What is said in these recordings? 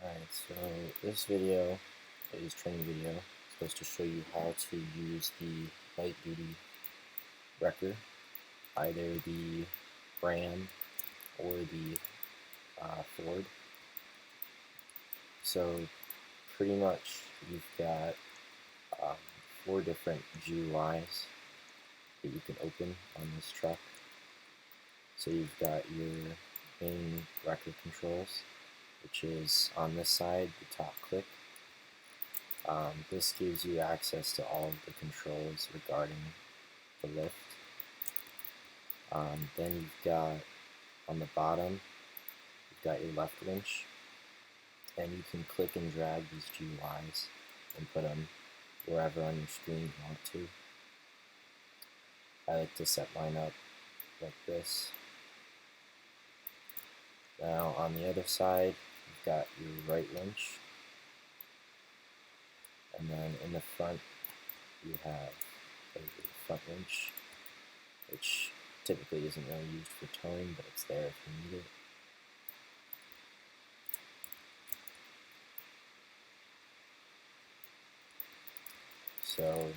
Alright, so this video is training video. It's supposed to show you how to use the light duty wrecker, either the Ram or the Ford. So pretty much you've got um, 4 different GUIs that you can open on this truck. So you've got your main wrecker controls, which is on this side, the top click. This gives you access to all of the controls regarding the lift. Then you've got on the bottom, you've got your left winch, and you can click and drag these GUIs and put them wherever on your screen you want to. I like to set mine up like this. Now on the other side, you've got your right winch, and then in the front you have a front winch, which typically isn't really used for towing, but it's there if you need it. So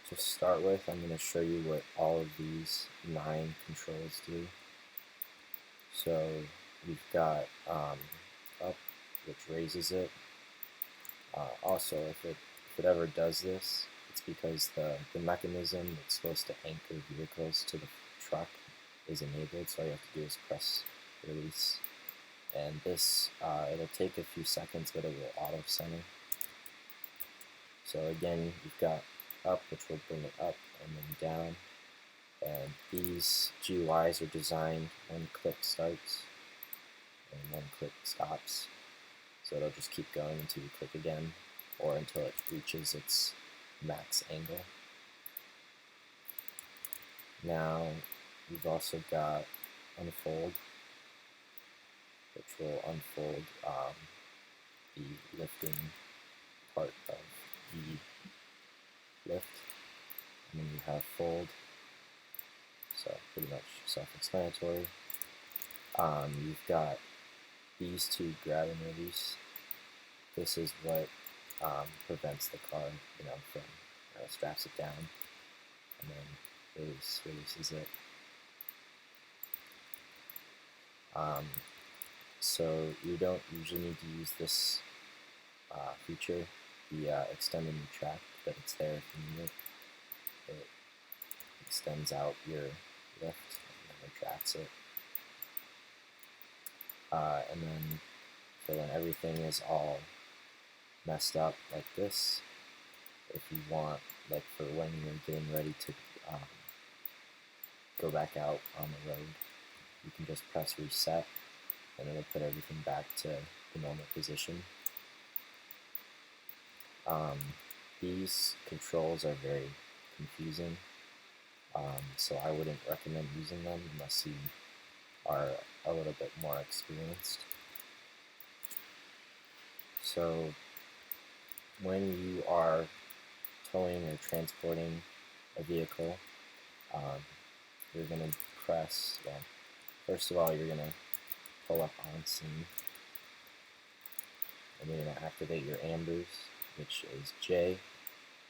to start with, I'm going to show you what all of these 9 controls do. So we've got up, which raises it. Also, if it ever does this, it's because the mechanism that's supposed to anchor vehicles to the truck is enabled, so all you have to do is press release. And this, it'll take a few seconds, but it will auto-center. So again, you've got up, which will bring it up, and then down. And these GUIs are designed, one click starts, and one click stops. So it'll just keep going until you click again, or until it reaches its max angle. Now, we've also got unfold, which will unfold the lifting part of the lift. And then you have fold, so pretty much self-explanatory. You've got these 2 grab and release. This is what prevents the car, from straps it down, and then releases it. So you don't usually need to use this feature, the extend a new track, but it's there if you need it. It extends out your lift and retracts it. And then, so when everything is all messed up like this, if you want, like for when you're getting ready to go back out on the road, you can just press reset, and it'll put everything back to the normal position. These controls are very confusing, so I wouldn't recommend using them unless you are a little bit more experienced. So when you are towing or transporting a vehicle, you're going to press, well, first of all, you're going to pull up on scene, and you're going to activate your ambers, which is J,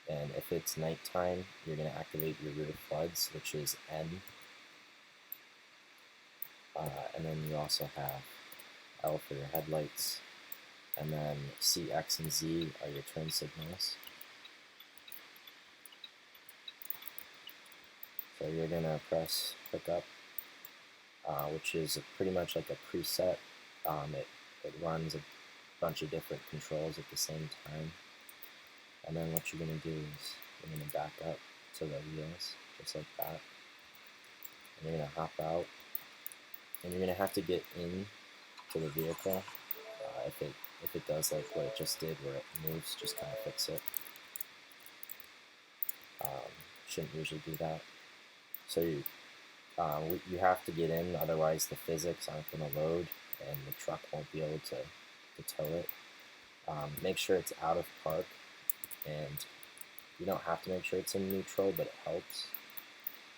and if it's nighttime, you're going to activate your rear floods, which is N, and then you also have L for your headlights, and then C, X, and Z are your turn signals. So you're going to press pick up, which is pretty much like a preset. It runs a bunch of different controls at the same time. And then what you're going to do is you're going to back up to the wheels, just like that. And you're going to hop out. And you're going to have to get in to the vehicle. If it does like what it just did, where it moves, just kind of fix it. Shouldn't usually do that. So you have to get in, otherwise the physics aren't going to load, and the truck won't be able to tow it. Make sure it's out of park, and you don't have to make sure it's in neutral, but it helps.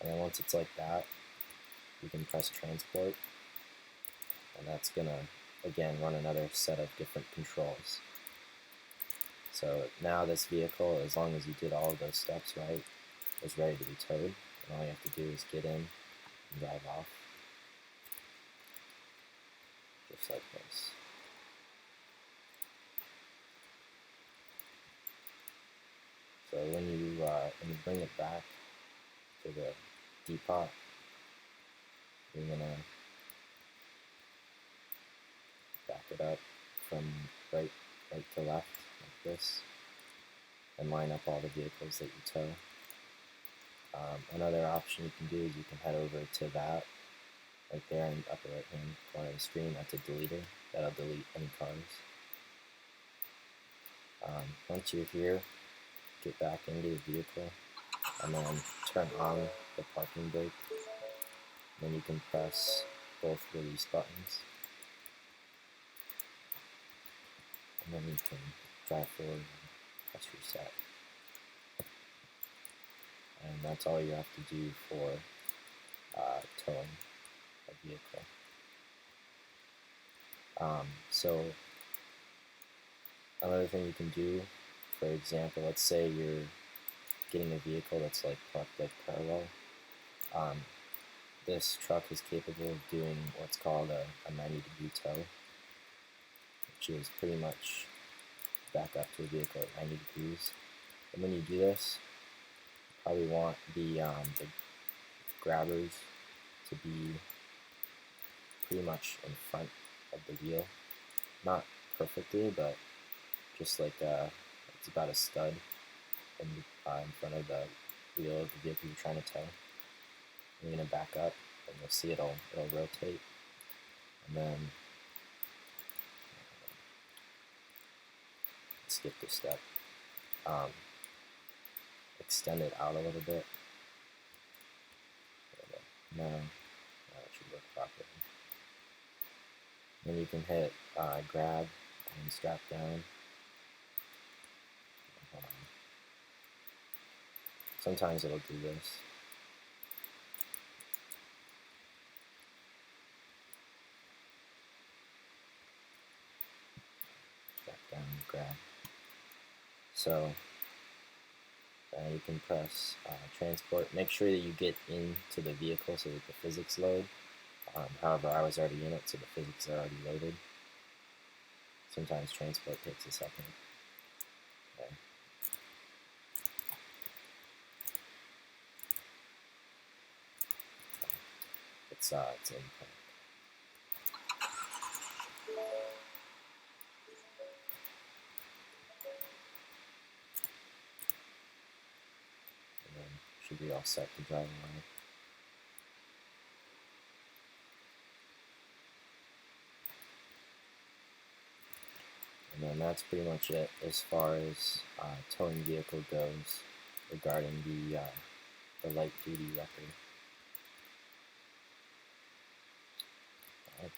And then once it's like that, you can press transport, and that's going to again, run another set of different controls. So now this vehicle, as long as you did all of those steps right, is ready to be towed. And all you have to do is get in and drive off, just like this. So when you bring it back to the depot, you're gonna back it up from right to left like this, and line up all the vehicles that you tow. Another option you can do is you can head over to that right there in the upper right hand corner of the screen. That's a deleter. That'll delete any cars. Once you're here, get back into the vehicle and then turn on the parking brake. Then you can press both release buttons, and then you can drive forward and press reset. And that's all you have to do for towing a vehicle. So another thing you can do, for example, let's say you're getting a vehicle that's like parked like parallel. This truck is capable of doing what's called a 90-degree tow, which is pretty much back up to a vehicle at 90 degrees. And when you do this, you probably want the grabbers to be pretty much in front of the wheel. Not perfectly, but just like it's about a stud in front of the wheel of the vehicle you're trying to tow. You're going to back up, and you'll see it'll rotate, and then skip this step. Extend it out a little bit. Now it should work properly. Then you can hit grab and strap down. Sometimes it'll do this. Strap down, grab. So you can press transport. Make sure that you get into the vehicle so that the physics load. However, I was already in it, so the physics are already loaded. Sometimes transport takes a second. Okay. It's in park. And then should be all set to drive away. And then that's pretty much it as far as towing vehicle goes regarding the light duty record. Okay.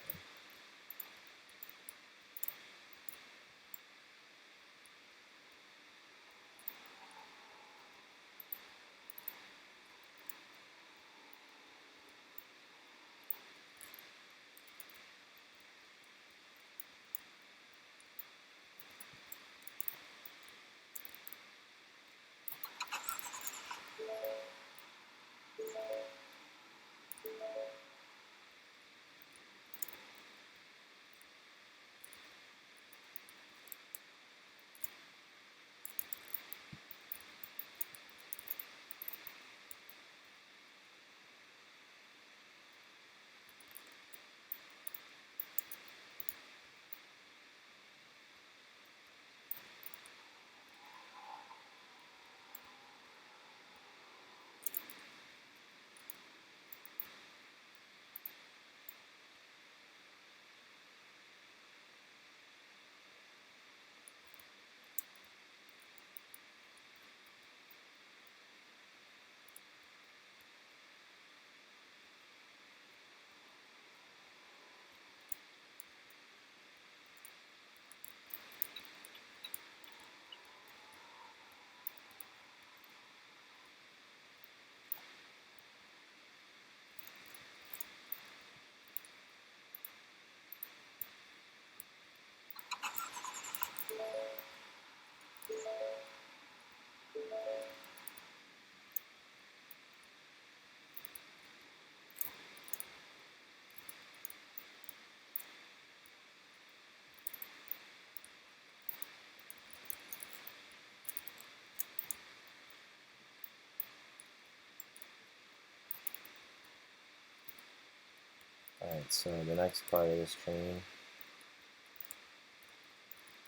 Alright, so the next part of this training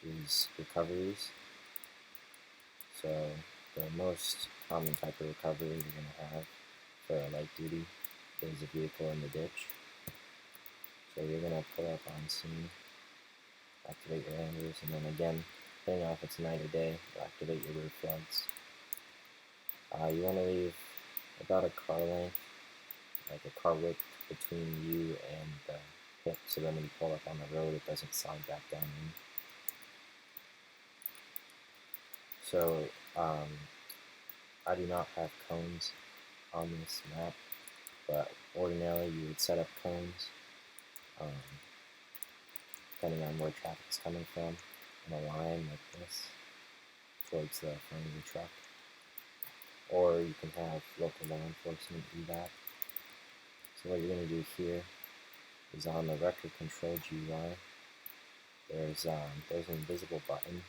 is recoveries. So the most common type of recovery you're going to have for a light duty is a vehicle in the ditch. So you're going to pull up on scene, activate your handers, and then again, depending on if it's night or day, you'll activate your rear flags. You want to leave about a car length, like a car width, between you and the pit, so then when you pull up on the road, it doesn't slide back down in. So I do not have cones on this map, but ordinarily you would set up cones depending on where traffic is coming from in a line like this towards the front of the truck. Or you can have local law enforcement do that. So what you're going to do here is on the record control GUI, there's an invisible button.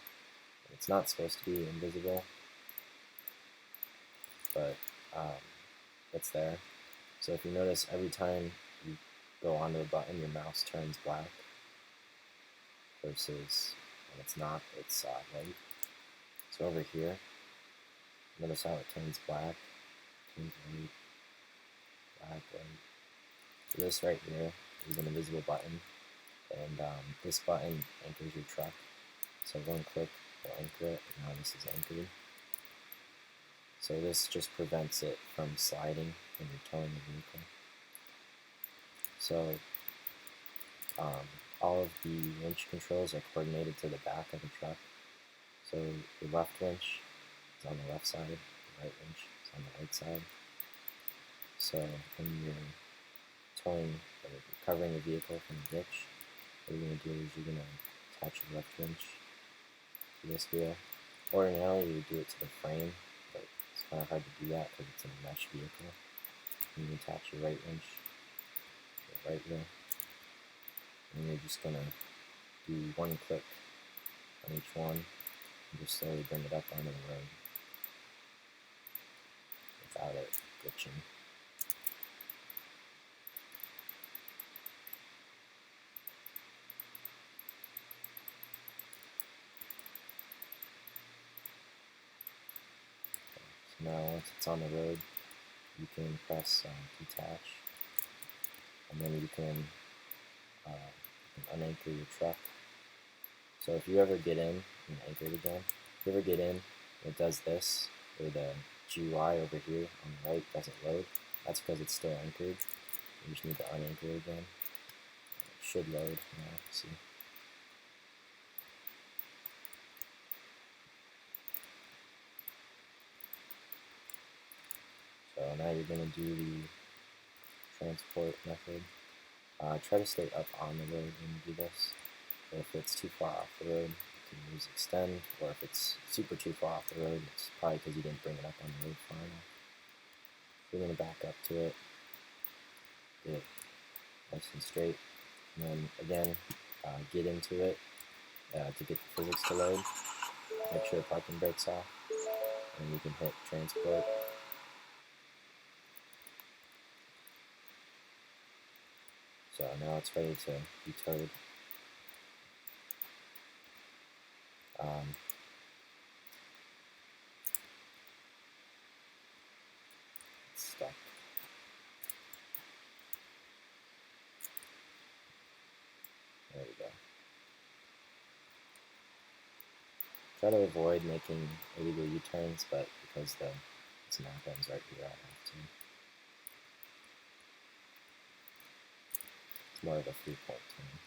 It's not supposed to be invisible, but it's there. So if you notice, every time you go onto the button, your mouse turns black, versus when it's not, it's white. So over here, notice how it turns black, turns white, black, white. So this right here is an invisible button, and this button anchors your truck. So one click will anchor it, and now this is anchored. So this just prevents it from sliding when you're towing the vehicle. So all of the winch controls are coordinated to the back of the truck. So the left winch is on the left side, the right winch is on the right side. So when you're towing or recovering the vehicle from the ditch, what you're going to do is you're going to attach your left winch to this wheel. Ordinarily you would do it to the frame, but it's kind of hard to do that because it's a mesh vehicle. And you attach your right winch to the right wheel, and you're just going to do one click on each one and just slowly bring it up onto the road without it glitching. So now once it's on the road, you can press detach, and then you can unanchor your truck. So if you ever get in and anchor it again, if you ever get in and it does this, or the GUI over here on the right doesn't load, that's because it's still anchored. You just need to unanchor it again. It should load now, see. So now you're going to do the transport method. Try to stay up on the road when you do this. If it's too far off the road, you can use extend, or if it's super too far off the road, it's probably because you didn't bring it up on the road far enough. You're going to back up to it, get it nice and straight, and then again, get into it to get the physics to load. Make sure the parking brake's off, and you can hit transport. So now it's ready to be towed. It's stuck. There we go. Try to avoid making illegal U-turns, but because this map ends right here, I have to. It's more of a 3-point turn.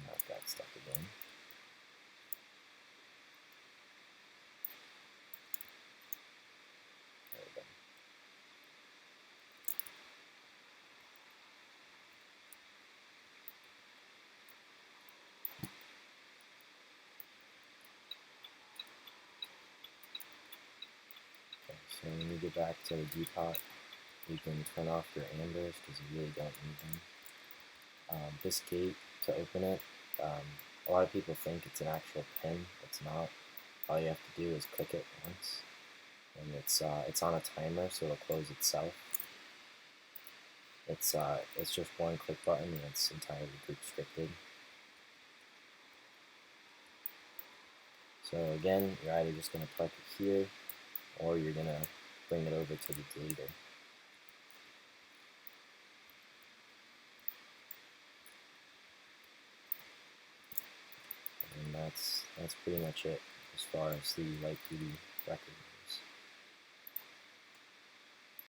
Now I've got stuck again. There we go. Okay, so when you get back to the depot, you can turn off your ambers because you really don't need them. This gate, to open it, a lot of people think it's an actual pin. It's not. All you have to do is click it once, and it's on a timer, so it'll close itself. It's just one click button, and it's entirely group scripted. So again, you're either just going to park it here, or you're going to bring it over to the deleter. And that's pretty much it as far as the light duty record.